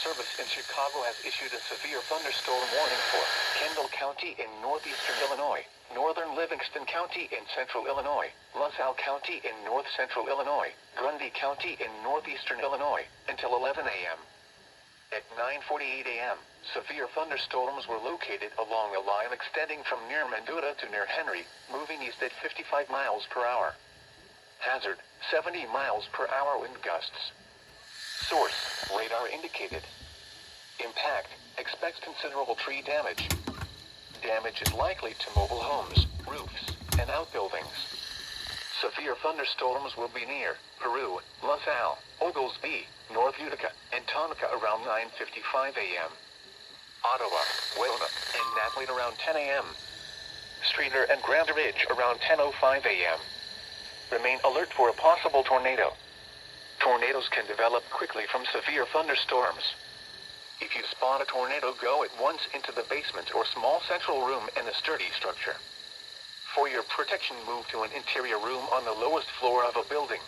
Service in Chicago has issued a severe thunderstorm warning for Kendall County in northeastern Illinois, northern Livingston County in central Illinois, LaSalle County in north-central Illinois, Grundy County in northeastern Illinois, until 11 a.m. At 9:48 a.m., severe thunderstorms were located along a line extending from near Mendota to near Henry, moving east at 55 miles per hour. Hazard, 70 miles per hour wind gusts. Source, radar indicated. Impact, expects considerable tree damage. Damage is likely to mobile homes, roofs, and outbuildings. Severe thunderstorms will be near Peru, LaSalle, Oglesby, North Utica, and Tonka around 9:55 a.m. Ottawa, Winona, and Natalie around 10 a.m. Streator and Grand Ridge around 10:05 a.m. Remain alert for a possible tornado. Tornadoes can develop quickly from severe thunderstorms. If you spot a tornado, go at once into the basement or small central room in a sturdy structure. For your protection, move to an interior room on the lowest floor of a building.